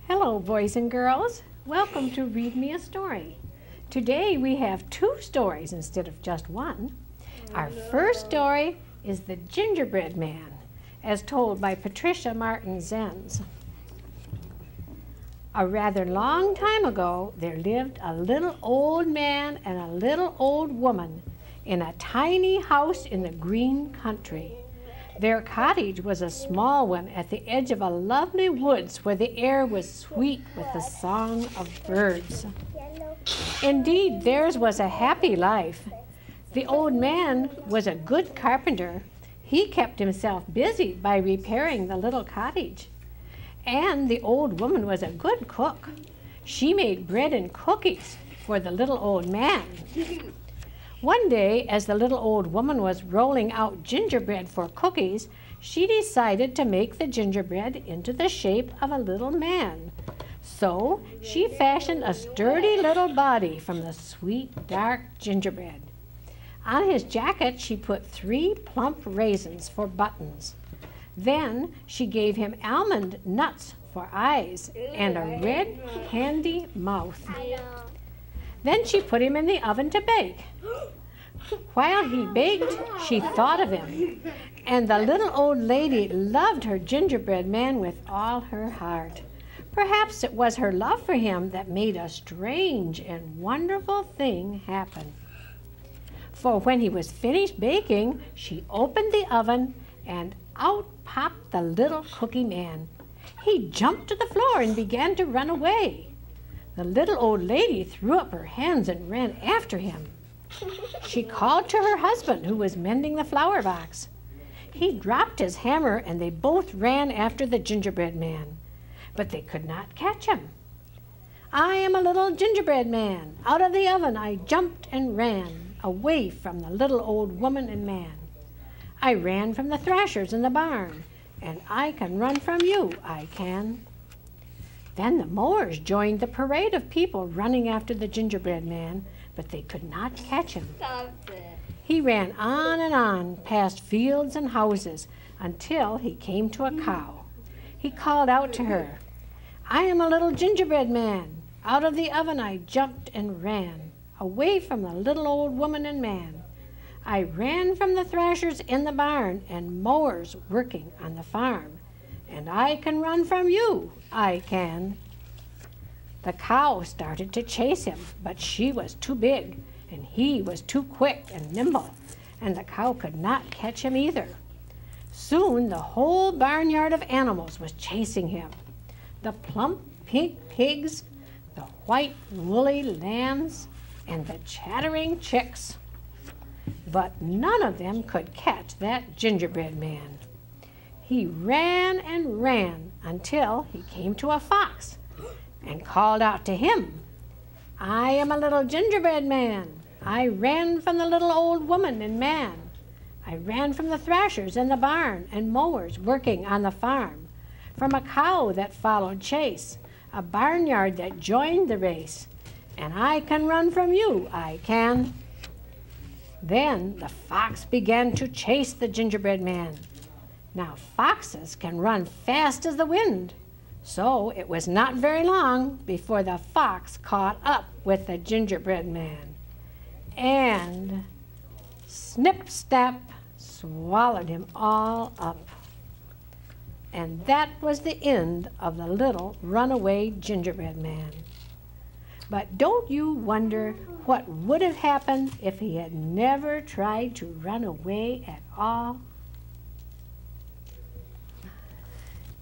Hello, boys and girls. Welcome to Read Me a Story. Today we have 2 stories instead of just one. Our first story is The Gingerbread Man, as told by Patricia Martin Zens. A rather long time ago, there lived a little old man and a little old woman in a tiny house in the green country. Their cottage was a small one at the edge of a lovely woods where the air was sweet with the song of birds. Indeed, theirs was a happy life. The old man was a good carpenter. He kept himself busy by repairing the little cottage. And the old woman was a good cook. She made bread and cookies for the little old man. One day, as the little old woman was rolling out gingerbread for cookies, she decided to make the gingerbread into the shape of a little man. So she fashioned a sturdy little body from the sweet, dark gingerbread. On his jacket, she put 3 plump raisins for buttons. Then she gave him almond nuts for eyes and a red candy mouth. Then she put him in the oven to bake. While he baked, she thought of him, and the little old lady loved her gingerbread man with all her heart. Perhaps it was her love for him that made a strange and wonderful thing happen. For when he was finished baking, she opened the oven, and out popped the little cookie man. He jumped to the floor and began to run away. The little old lady threw up her hands and ran after him. She called to her husband, who was mending the flower box. He dropped his hammer, and they both ran after the gingerbread man, but they could not catch him. I am a little gingerbread man. Out of the oven I jumped and ran, away from the little old woman and man. I ran from the thrashers in the barn, and I can run from you, I can. Then the mowers joined the parade of people running after the gingerbread man, but they could not catch him. He ran on and on, past fields and houses, until he came to a cow. He called out to her, I am a little gingerbread man. Out of the oven I jumped and ran, away from the little old woman and man. I ran from the thrashers in the barn and mowers working on the farm. And I can run from you, I can. The cow started to chase him, but she was too big, and he was too quick and nimble, and the cow could not catch him either. Soon the whole barnyard of animals was chasing him. The plump pink pigs, the white woolly lambs, and the chattering chicks. But none of them could catch that gingerbread man. He ran and ran until he came to a fox and called out to him, I am a little gingerbread man. I ran from the little old woman and man. I ran from the thrashers in the barn and mowers working on the farm, from a cow that followed chase, a barnyard that joined the race, and I can run from you, I can. Then the fox began to chase the gingerbread man. Now foxes can run fast as the wind, so it was not very long before the fox caught up with the gingerbread man, and snip-snap swallowed him all up. And that was the end of the little runaway gingerbread man. But don't you wonder what would have happened if he had never tried to run away at all?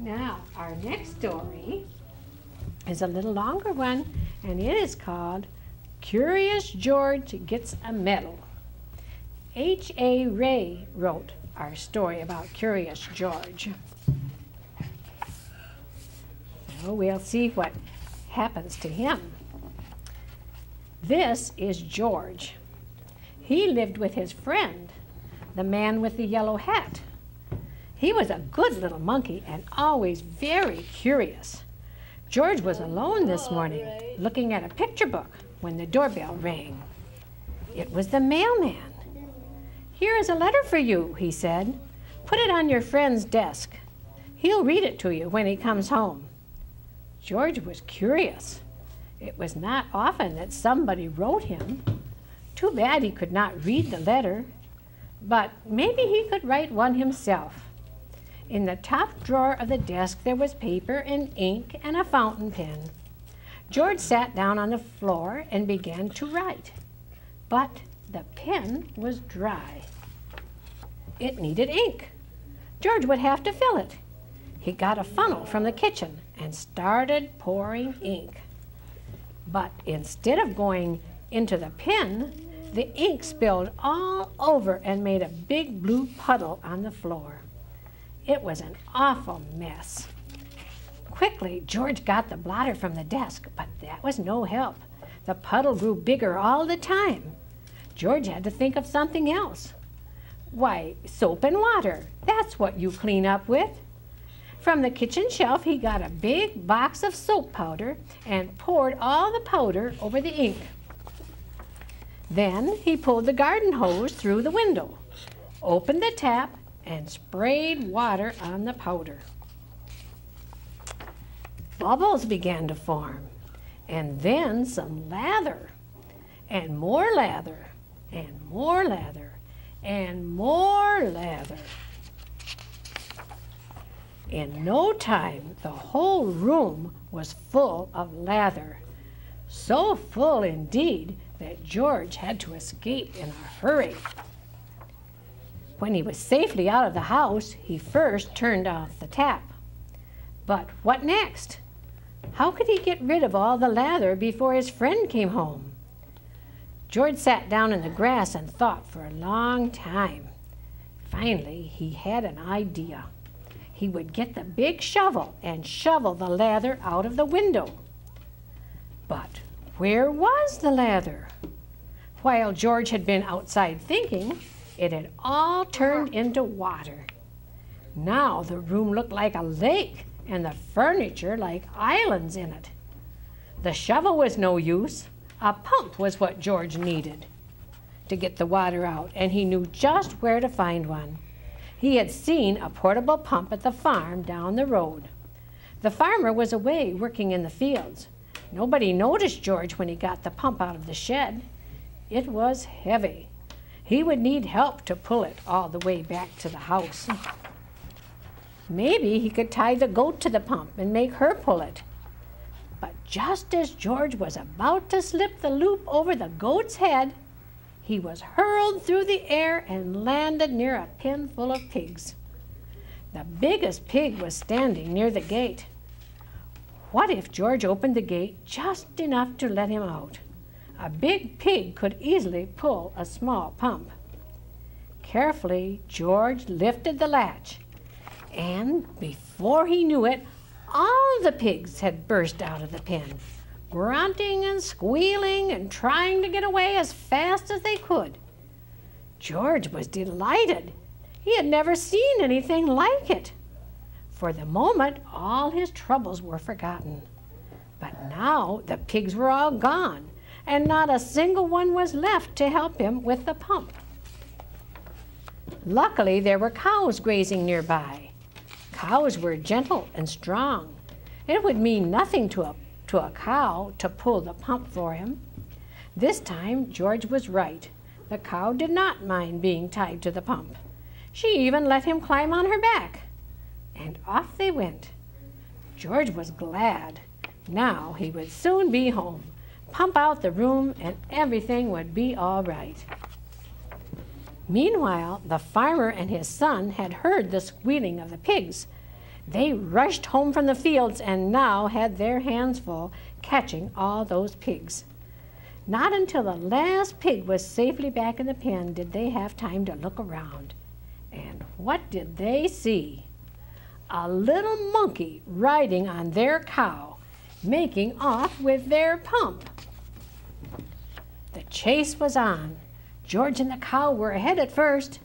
Now, our next story is a little longer one, and it is called Curious George Gets a Medal. H.A. Ray wrote our story about Curious George. So we'll see what happens to him. This is George. He lived with his friend, the man with the yellow hat. He was a good little monkey and always very curious. George was alone this morning, looking at a picture book when the doorbell rang. It was the mailman. "Here is a letter for you," he said. "Put it on your friend's desk. He'll read it to you when he comes home." George was curious. It was not often that somebody wrote him. Too bad he could not read the letter, but maybe he could write one himself. In the top drawer of the desk there was paper and ink and a fountain pen. George sat down on the floor and began to write, but the pen was dry. It needed ink. George would have to fill it. He got a funnel from the kitchen and started pouring ink. But instead of going into the pen, the ink spilled all over and made a big blue puddle on the floor. It was an awful mess. Quickly, George got the blotter from the desk, but that was no help. The puddle grew bigger all the time. George had to think of something else. Why, soap and water, that's what you clean up with. From the kitchen shelf, he got a big box of soap powder and poured all the powder over the ink. Then he pulled the garden hose through the window, opened the tap, and sprayed water on the powder. Bubbles began to form, and then some lather, and more lather, and more lather, and more lather. In no time, the whole room was full of lather, so full indeed that George had to escape in a hurry. When he was safely out of the house, he first turned off the tap. But what next? How could he get rid of all the lather before his friend came home? George sat down in the grass and thought for a long time. Finally, he had an idea. He would get the big shovel and shovel the lather out of the window. But where was the lather? While George had been outside thinking, it had all turned into water. Now the room looked like a lake and the furniture like islands in it. The shovel was no use. A pump was what George needed to get the water out, and he knew just where to find one. He had seen a portable pump at the farm down the road. The farmer was away working in the fields. Nobody noticed George when he got the pump out of the shed. It was heavy. He would need help to pull it all the way back to the house. Maybe he could tie the goat to the pump and make her pull it. But just as George was about to slip the loop over the goat's head, he was hurled through the air and landed near a pen full of pigs. The biggest pig was standing near the gate. What if George opened the gate just enough to let him out? A big pig could easily pull a small pump. Carefully, George lifted the latch, and before he knew it, all the pigs had burst out of the pen, grunting and squealing and trying to get away as fast as they could. George was delighted. He had never seen anything like it. For the moment, all his troubles were forgotten. But now the pigs were all gone, and not a single one was left to help him with the pump. Luckily, there were cows grazing nearby. Cows were gentle and strong. It would mean nothing to a cow to pull the pump for him. This time, George was right. The cow did not mind being tied to the pump. She even let him climb on her back. And off they went. George was glad. Now he would soon be home. Pump out the room and everything would be all right. Meanwhile, the farmer and his son had heard the squealing of the pigs. They rushed home from the fields and now had their hands full catching all those pigs. Not until the last pig was safely back in the pen did they have time to look around. And what did they see? A little monkey riding on their cow, making off with their pump. The chase was on. George and the cow were ahead at first,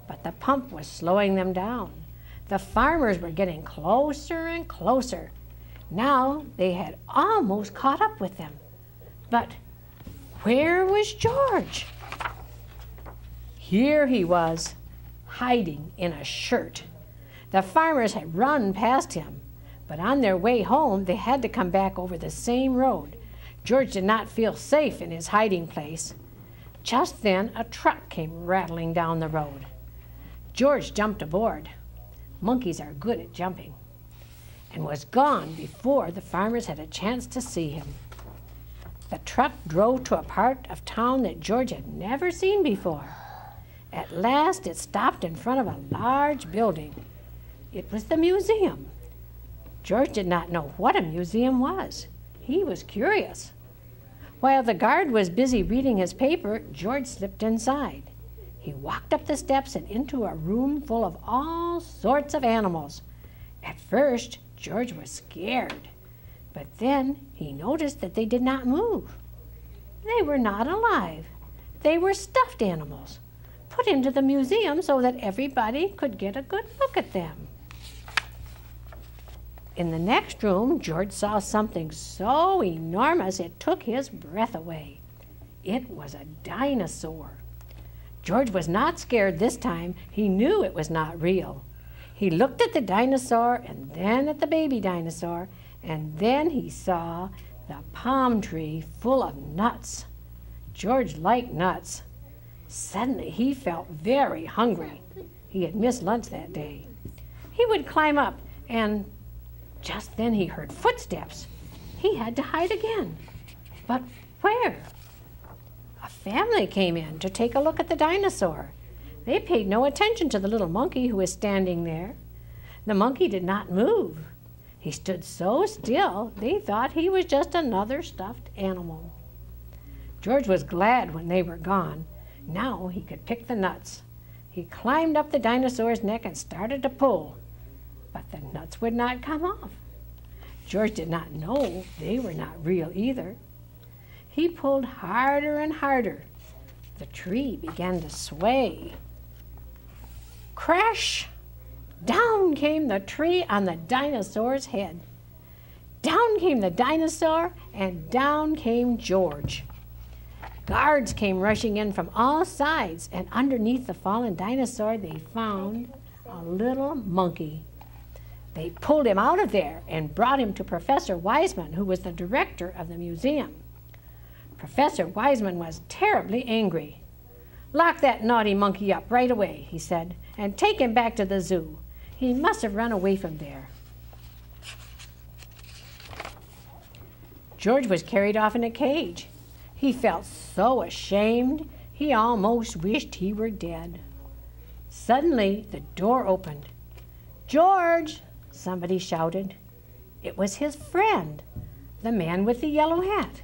but the pump was slowing them down. The farmers were getting closer and closer. Now they had almost caught up with them. But where was George? Here he was, hiding in a shirt. The farmers had run past him, but on their way home they had to come back over the same road. George did not feel safe in his hiding place. Just then a truck came rattling down the road. George jumped aboard. Monkeys are good at jumping, and was gone before the farmers had a chance to see him. The truck drove to a part of town that George had never seen before. At last it stopped in front of a large building. It was the museum. George did not know what a museum was. He was curious. While the guard was busy reading his paper, George slipped inside. He walked up the steps and into a room full of all sorts of animals. At first, George was scared, but then he noticed that they did not move. They were not alive. They were stuffed animals, put into the museum so that everybody could get a good look at them. In the next room, George saw something so enormous it took his breath away. It was a dinosaur. George was not scared this time. He knew it was not real. He looked at the dinosaur and then at the baby dinosaur, and then he saw the palm tree full of nuts. George liked nuts. Suddenly he felt very hungry. He had missed lunch that day. He would climb up, and just then he heard footsteps. He had to hide again. But where? A family came in to take a look at the dinosaur. They paid no attention to the little monkey who was standing there. The monkey did not move. He stood so still, they thought he was just another stuffed animal. George was glad when they were gone. Now he could pick the nuts. He climbed up the dinosaur's neck and started to pull, but the nuts would not come off. George did not know they were not real either. He pulled harder and harder. The tree began to sway. Crash! Down came the tree on the dinosaur's head. Down came the dinosaur, and down came George. Guards came rushing in from all sides, and underneath the fallen dinosaur they found a little monkey. They pulled him out of there and brought him to Professor Wiseman, who was the director of the museum. Professor Wiseman was terribly angry. "Lock that naughty monkey up right away," he said, "and take him back to the zoo. He must have run away from there." George was carried off in a cage. He felt so ashamed, he almost wished he were dead. Suddenly, the door opened. "George!" somebody shouted. It was his friend, the man with the yellow hat.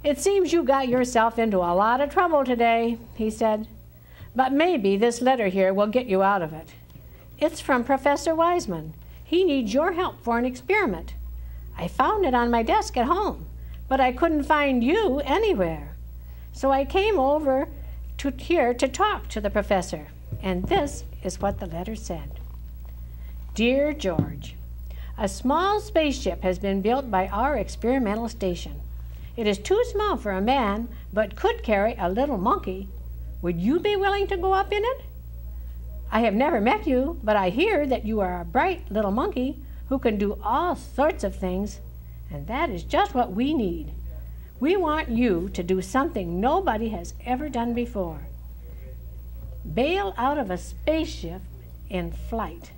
"It seems you got yourself into a lot of trouble today," he said. "But maybe this letter here will get you out of it. It's from Professor Wiseman. He needs your help for an experiment. I found it on my desk at home, but I couldn't find you anywhere. So I came over to here to talk to the professor." And this is what the letter said. "Dear George, a small spaceship has been built by our experimental station. It is too small for a man, but could carry a little monkey. Would you be willing to go up in it? I have never met you, but I hear that you are a bright little monkey who can do all sorts of things, and that is just what we need. We want you to do something nobody has ever done before. Bail out of a spaceship in flight.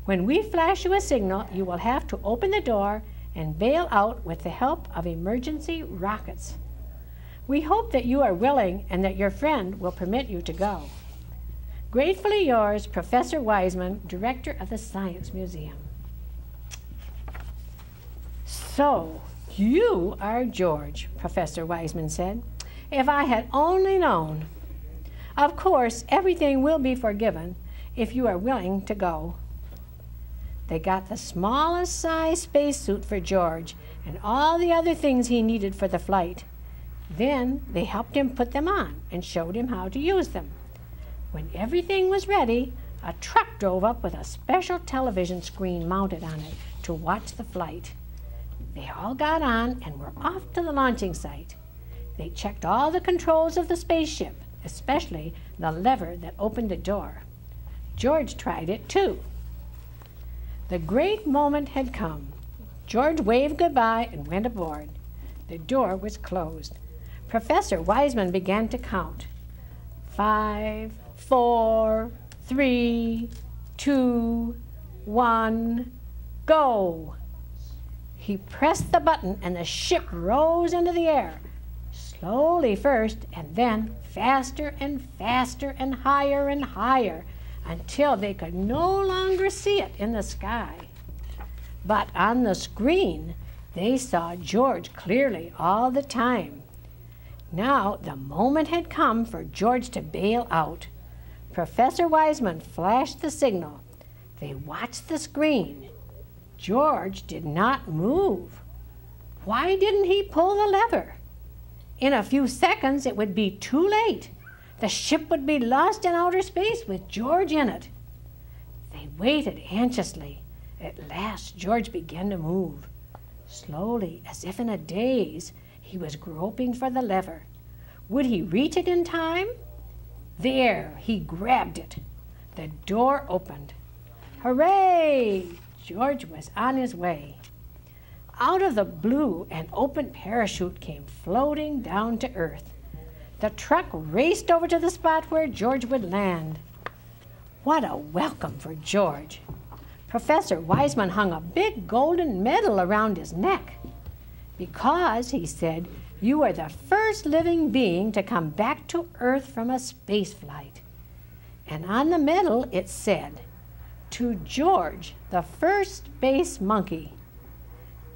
When we flash you a signal, you will have to open the door and bail out with the help of emergency rockets. We hope that you are willing and that your friend will permit you to go. Gratefully yours, Professor Wiseman, Director of the Science Museum. So, you are George, Professor Wiseman said. If I had only known. Of course, everything will be forgiven if you are willing to go. They got the smallest size spacesuit for George and all the other things he needed for the flight. Then they helped him put them on and showed him how to use them. When everything was ready, a truck drove up with a special television screen mounted on it to watch the flight. They all got on and were off to the launching site. They checked all the controls of the spaceship, especially the lever that opened the door. George tried it too. The great moment had come. George waved goodbye and went aboard. The door was closed. Professor Wiseman began to count. 5, 4, 3, 2, 1, go. He pressed the button and the ship rose into the air, slowly first and then faster and faster and higher, until they could no longer see it in the sky. But on the screen, they saw George clearly all the time. Now the moment had come for George to bail out. Professor Wiseman flashed the signal. They watched the screen. George did not move. Why didn't he pull the lever? In a few seconds, it would be too late. The ship would be lost in outer space with George in it. They waited anxiously. At last, George began to move. Slowly, as if in a daze, he was groping for the lever. Would he reach it in time? There, he grabbed it. The door opened. Hooray! George was on his way. Out of the blue, an open parachute came floating down to earth. The truck raced over to the spot where George would land. What a welcome for George! Professor Wiseman hung a big golden medal around his neck. Because, he said, you are the first living being to come back to Earth from a space flight. And on the medal it said, to George, the first space monkey.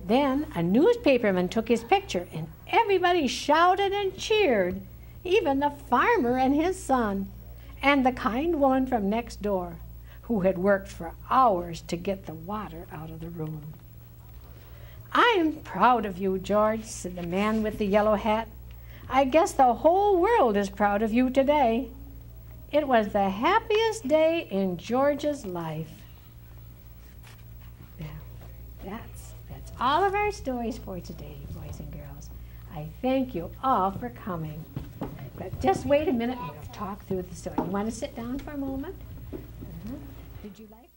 Then a newspaperman took his picture and everybody shouted and cheered, even the farmer and his son, and the kind woman from next door, who had worked for hours to get the water out of the room. I am proud of you, George, said the man with the yellow hat. I guess the whole world is proud of you today. It was the happiest day in George's life. Now, that's all of our stories for today, boys and girls. I thank you all for coming. But just wait a minute and we'll talk through the story. You want to sit down for a moment? Did you like it?